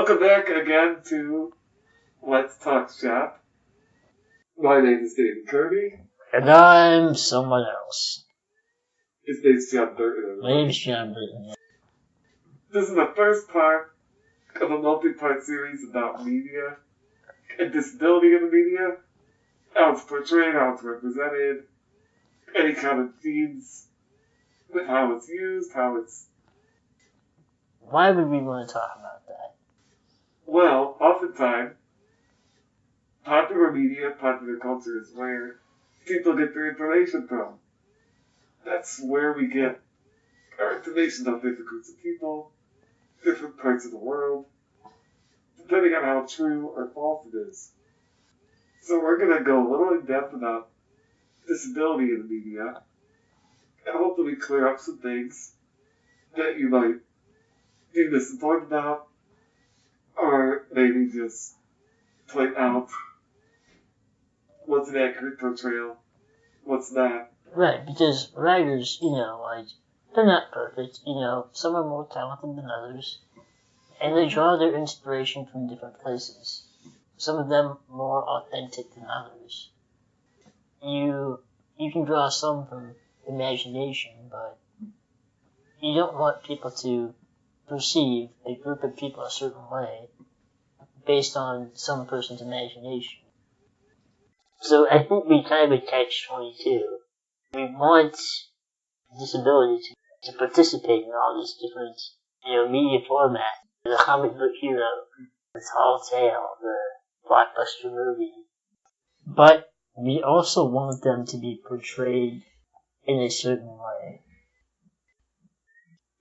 Welcome back again to Let's Talk Shop. My name is David Kirby. And I'm someone else. His name's John Burton. My name's John Burton. This is the first part of a multi-part series about media and disability in the media, how it's portrayed, how it's represented, any common themes with how it's used, how it's... Why would we want to talk about that? Well, oftentimes, popular media, popular culture is where people get their information from. That's where we get our information on different groups of people, different parts of the world, depending on how true or false it is. So we're going to go a little in depth about disability in the media, and hopefully clear up some things that you might be misinformed about, or maybe just point out what's an accurate portrayal, what's not. Right, because writers, they're not perfect, some are more talented than others, and they draw their inspiration from different places. Some of them more authentic than others. You can draw some from imagination, but you don't want people to perceive a group of people a certain way based on some person's imagination. So I think we kind of a catch-22. We want disability to participate in all these different, media formats. The comic book hero, the tall tale, the blockbuster movie. But we also want them to be portrayed in a certain way.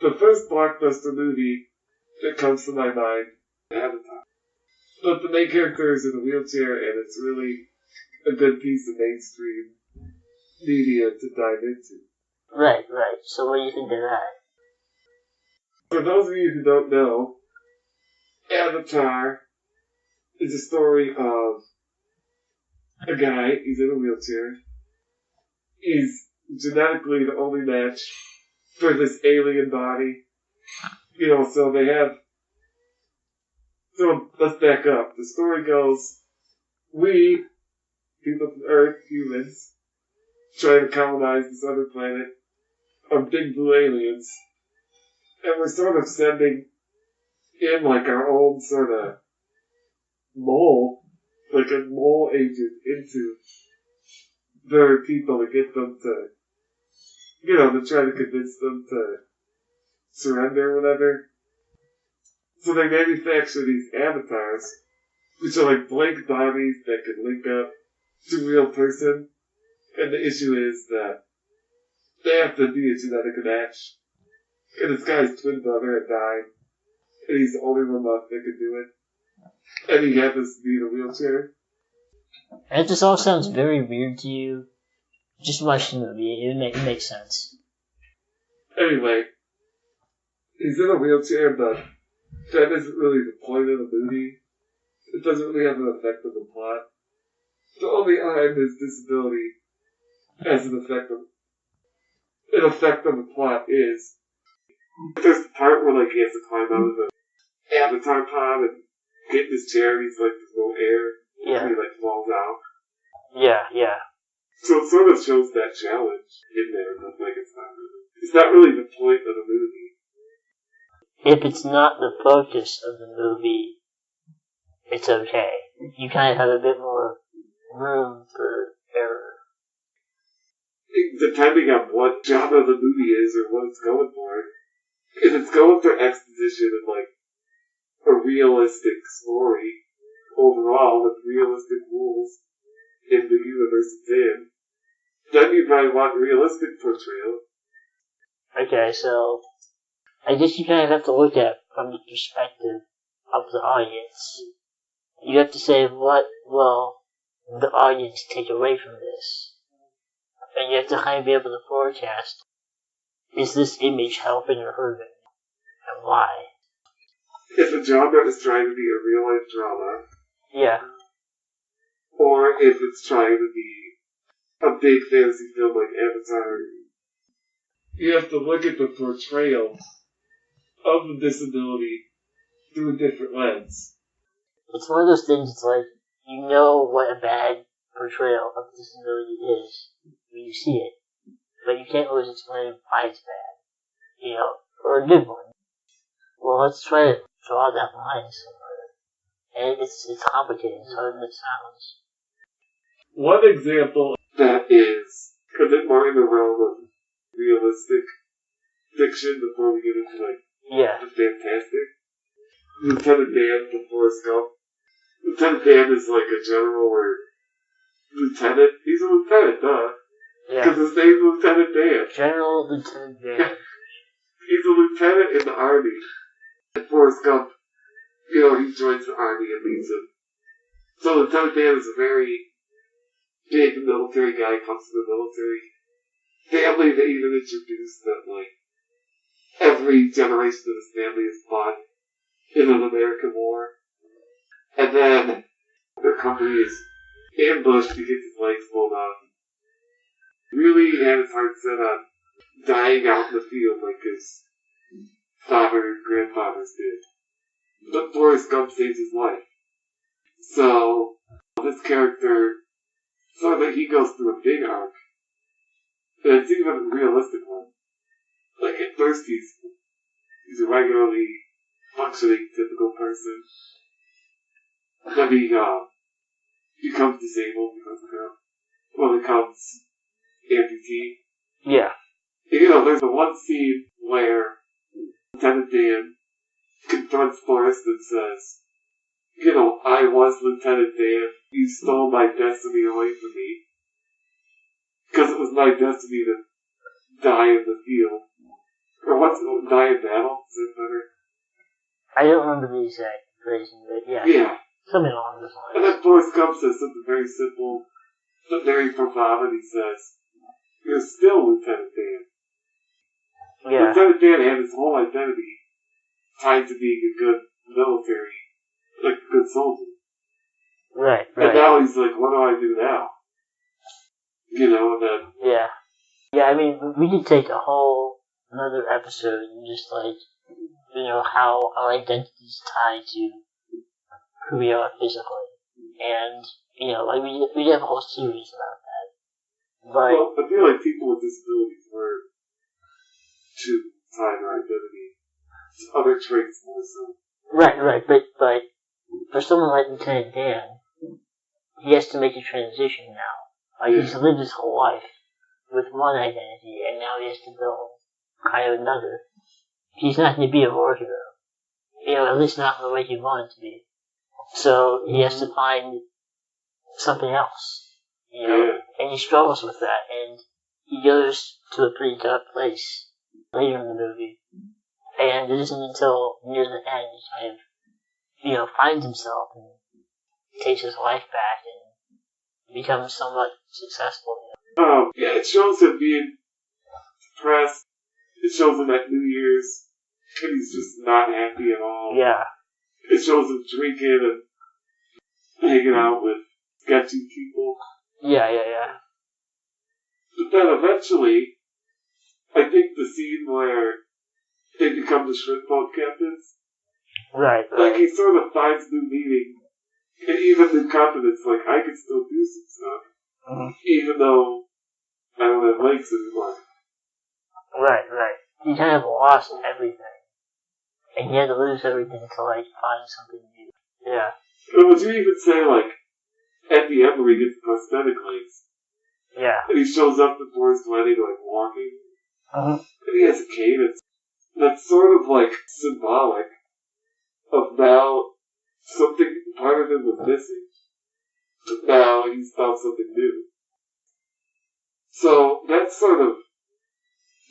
The first blockbuster movie that comes to my mind is Avatar. But the main character is in a wheelchair, and it's really a good piece of mainstream media to dive into. Right. So what do you think of that? For those of you who don't know, Avatar is a story of a guy, he's in a wheelchair, he's genetically the only match for this alien body. So they have... So let's back up. The story goes, we, people from Earth, humans, try to colonize this other planet of big blue aliens. And we're sort of sending in like our own sort of mole, like a mole agent into their people to get them to, to try to convince them to surrender or whatever. So they manufacture these avatars, which are like blank bodies that can link up to a real person. And the issue is that they have to be a genetic match. And this guy's twin brother had died, and he's the only one left that could do it. And he happens to be in a wheelchair. And this all sounds very weird to you. Just watch the movie, it makes sense. Anyway, he's in a wheelchair, but that isn't really the point of the movie. It doesn't really have an effect on the plot. The only time his disability has an effect on the plot is there's the part where he has to climb out of the avatar pod and get in his chair, and he's there's no air, and he falls out. Yeah. So it sort of shows that challenge in there, but it's not really the point of the movie. If it's not the focus of the movie, it's okay. You kind of have a bit more room for error. Depending on what genre the movie is or what it's going for. If it's going for exposition and a realistic story overall with realistic rules in the universe it's in, then you probably want realistic portrayal. Okay, so I guess you kind of have to look at it from the perspective of the audience. You have to say, what will the audience take away from this? And you have to kind of be able to forecast, is this image helping or hurting? And why? If a genre is trying to be a real-life drama. Yeah. Or if it's trying to be a big fantasy film like Avatar, you have to look at the portrayal of the disability through a different lens. It's one of those things, it's like, you know what a bad portrayal of disability is when you see it, but you can't always explain why it's bad, you know, or a good one. Well, let's try to draw that line somewhere. And it's complicated, it's harder than it sounds. One example that is a bit more in the realm of realistic fiction before we get into, like, the fantastic. Lieutenant Dan from Forrest Gump. Lieutenant Dan is like a general or lieutenant. He's a lieutenant, duh. Because his name's Lieutenant Dan. General Lieutenant Dan. He's a lieutenant in the army. And Forrest Gump, you know, he joins the army and leads him. So Lieutenant Dan is a very big military guy, comes from the military family. They even introduced that, like, every generation of his family has fought in an American war. And then their company is ambushed. He gets his legs blown off. Really had his heart set on dying out in the field like his father and grandfathers did. But Forrest Gump saves his life. So this character, sort of, he goes through a big arc. And it's even a realistic one. Like, at first he's a regularly functioning, typical person. Then he becomes disabled, becomes amputee. Yeah. You know, there's the one scene where Lieutenant Dan confronts Forrest and says, you know, I was Lieutenant Dan. You stole my destiny away from me. Because it was my destiny to die in the field. Or what's it? Die in battle? Is that better? I don't remember the exact phrasing, but yeah. Yeah. Something along those lines. And then Forrest Gump says something very simple, but very profound, and he says, you're still Lieutenant Dan. Yeah. Lieutenant Dan had his whole identity tied to being a good military, like a good soldier. Right. And now he's like, what do I do now? You know, and then... Yeah. Yeah, I mean, we could take a whole another episode and just, like, you know, how our identity's tied to who we are physically. And, you know, like, we have a whole series about that. But... Well, I feel like people with disabilities were to tie their identity to other traits more so. Right, but for someone like Lieutenant Dan, he has to make a transition now. Like, he's lived his whole life with one identity, and now he has to build kind of another. He's not going to be a war hero. You know, at least not in the way he wanted to be. So, he has to find something else. You know, and he struggles with that, and he goes to a pretty dark place later in the movie. And it isn't until near the end he kind of, you know, finds himself and takes his life back and becomes somewhat successful. You know? Yeah, it shows him being depressed. It shows him at New Year's, and he's just not happy at all. Yeah. It shows him drinking and hanging out with sketchy people. Yeah. But then eventually, I think the scene where they become the shrimp boat captains. Right. Like, he sort of finds new meaning, and even new confidence, like, I can still do some stuff, even though I don't have legs anymore. Right. He kind of lost everything, and he had to lose everything to, like, find something new. Yeah. But would you even say, like, at the end where he gets prosthetic legs, and he shows up to Forrest wedding, like, walking, and he has a cane, that's sort of, like, symbolic of now something, part of him was missing. But now he's found something new. So that's sort of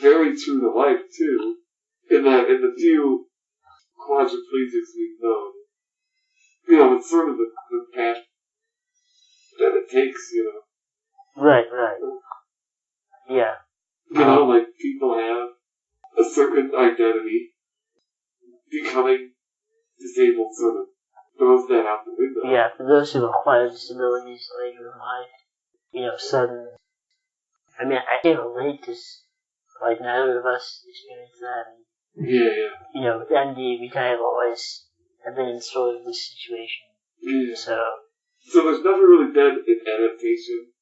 very true to life, too, in that in the few quadriplegics we've known, you know, it's sort of the path that it takes, you know. Right. Yeah. You know, like, people have a certain identity. Becoming disabled sort of throws that out the window. Yeah, for those who acquire disabilities later in life, you know, sudden... I mean, I can't relate to, like, neither of us experience that. Yeah. You know, with MD, we kind of always have been in sort of this situation. Yeah. So there's never really been an adaptation.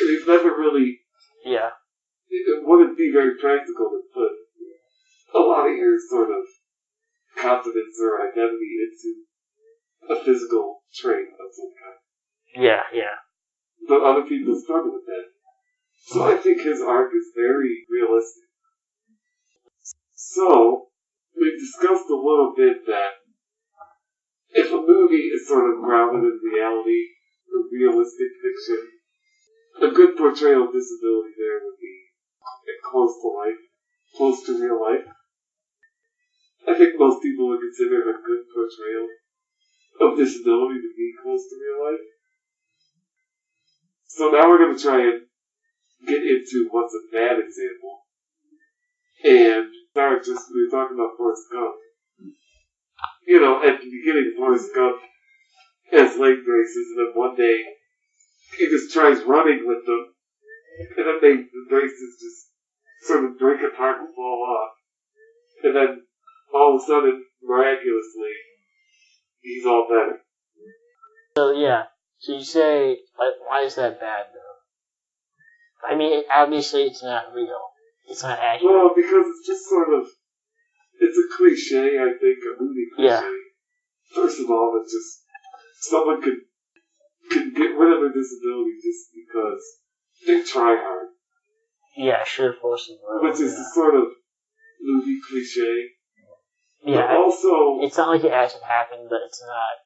It's never really... Yeah. It wouldn't be very practical to put a lot of your sort of confidence or identity into a physical trait of some kind. Yeah. But other people struggle with that. So I think his arc is very realistic. So, we discussed a little bit that if a movie is sort of grounded in reality or realistic fiction, a good portrayal of disability there would be close to life, close to real life. I think most people would consider a good portrayal of disability to be close to real life. So now we're going to try and get into what's a bad example. And we were talking about Forrest Gump. You know, at the beginning, Forrest Gump has leg braces, and then one day he just tries running with them, and then the braces just sort of break apart and fall off. And then all of a sudden, miraculously, he's all better. So you say, like, why is that bad though? I mean, obviously it's not real. It's not accurate. Well, because it's just sort of, it's a cliche, I think, a movie cliche. Yeah. First of all, it's just, someone could get rid of their disability just because they try hard. Yeah, sure, force them. Which is the sort of movie cliche. Yeah. But also, it's not like it hasn't happened, but it's not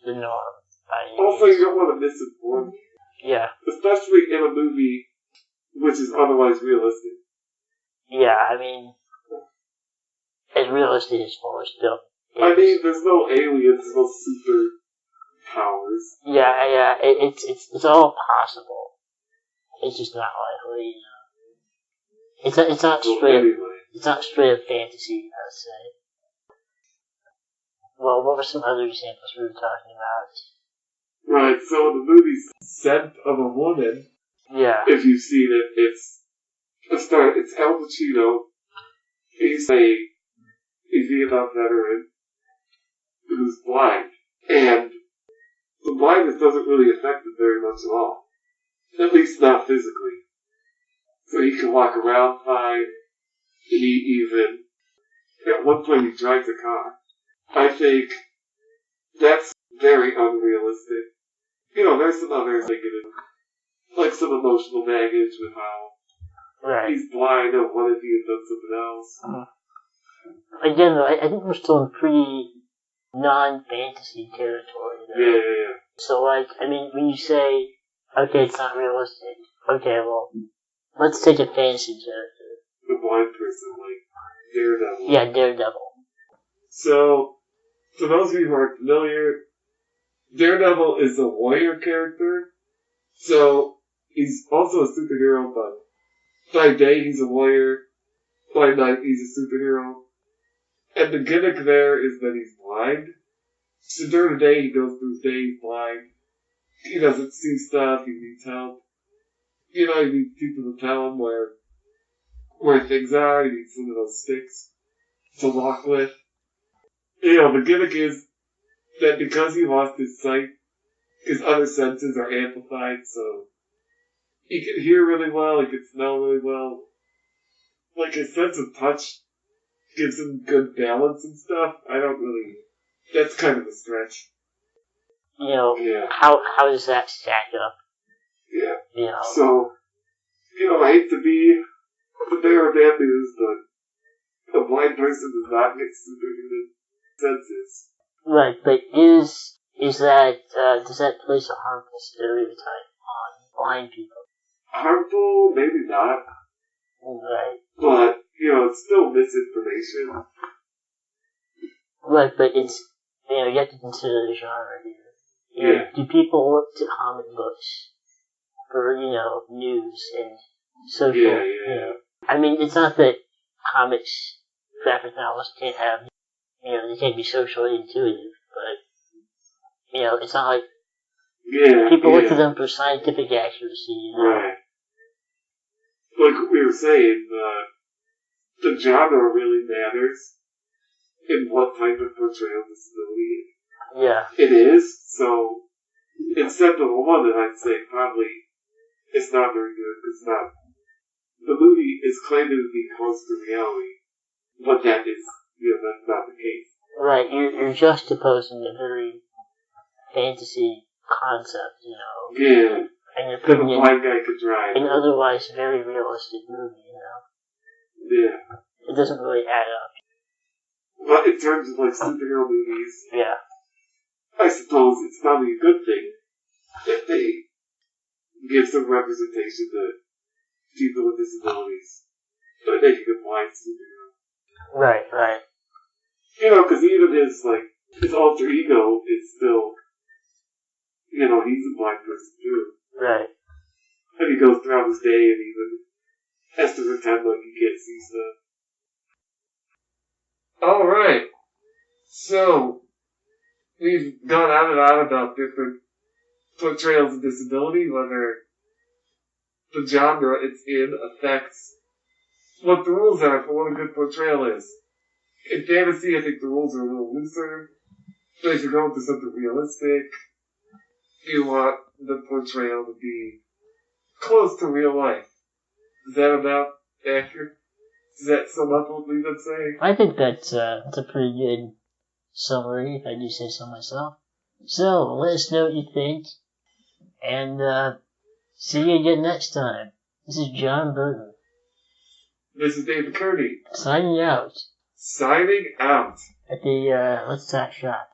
the norm. Also, you don't want to misinform. Yeah. Especially in a movie which is otherwise realistic. Yeah, I mean, as realistic as Forrest Gump. I mean, there's no aliens, there's no super powers. Yeah, it's all possible. It's just not likely, you know. It's not straight. Anyway. It's not straight up fantasy, I would say. Well, what were some other examples we were talking about? Right, so in the movie Scent of a Woman, if you've seen it, it's Al Pacino. He's a Vietnam veteran who's blind, and the blindness doesn't really affect him very much at all. At least not physically. So he can walk around fine. He even, at one point he drives a car. I think that's very unrealistic. You know, there's some others that get in, like some emotional baggage with how he's blind, and what if he had done something else? Again, though, I think we're still in pretty non-fantasy territory there. Yeah. So, like, I mean, when you say, okay, it's not realistic, okay, well, let's take a fantasy character. The blind person, like Daredevil. Yeah, Daredevil. So, for those of you who aren't familiar, Daredevil is a warrior character. So, he's also a superhero, but by day he's a warrior, by night he's a superhero. And the gimmick there is that he's blind. So during the day he goes through his day, he's blind. He doesn't see stuff, he needs help. You know, he needs people to tell him where things are, he needs some of those sticks to walk with. You know, the gimmick is that because he lost his sight, his other senses are amplified, so he can hear really well, he can smell really well. Like, his sense of touch gives him good balance and stuff. That's kind of a stretch. You know, how does that stack up? Yeah. You know. So, you know, I hate to be the bearer of bad news, but a blind person does not get superhuman senses. Right, but does that place a harmful stereotype on blind people? Harmful? Maybe not. Right. But, you know, it's still misinformation. Right, but it's, you know, you have to consider the genre here. You know, do people look to comic books for, you know, news and social, you know? I mean, it's not that comics, graphic novels can't have, you know, they can't be socially intuitive, but, you know, it's not like people look to them for scientific accuracy, you know? Right. Like we were saying, the genre really matters. in what type of portrayal disability Yeah. it is. So instead of the one that I'd say probably it's not very good because it's not. The movie is claimed to be close to reality, but that is, that's not the case. Right, you're juxtaposing a very fantasy concept, Yeah. and you're That a putting it blind guy could drive. in an otherwise very realistic movie, Yeah. It doesn't really add up. But in terms of like superhero movies, Yeah. I suppose it's probably a good thing that they give some representation to people with disabilities by making a blind superhero. Right. Because even his alter ego is still, he's a blind person too. Right. And he goes throughout his day and even has to pretend like he can't see stuff. Alright. So, we've gone on and on about different portrayals of disability, whether the genre it's in affects what the rules are for what a good portrayal is. In fantasy, I think the rules are a little looser. So if you're going for something realistic, you want the portrayal to be close to real life. Is that about accurate? Does that sum up what we've been saying? I think that's a pretty good summary, if I do say so myself. So, let us know what you think, and see you again next time. This is John Burton. This is David Kearney. Signing out. Signing out. At the Let's Talk Shop.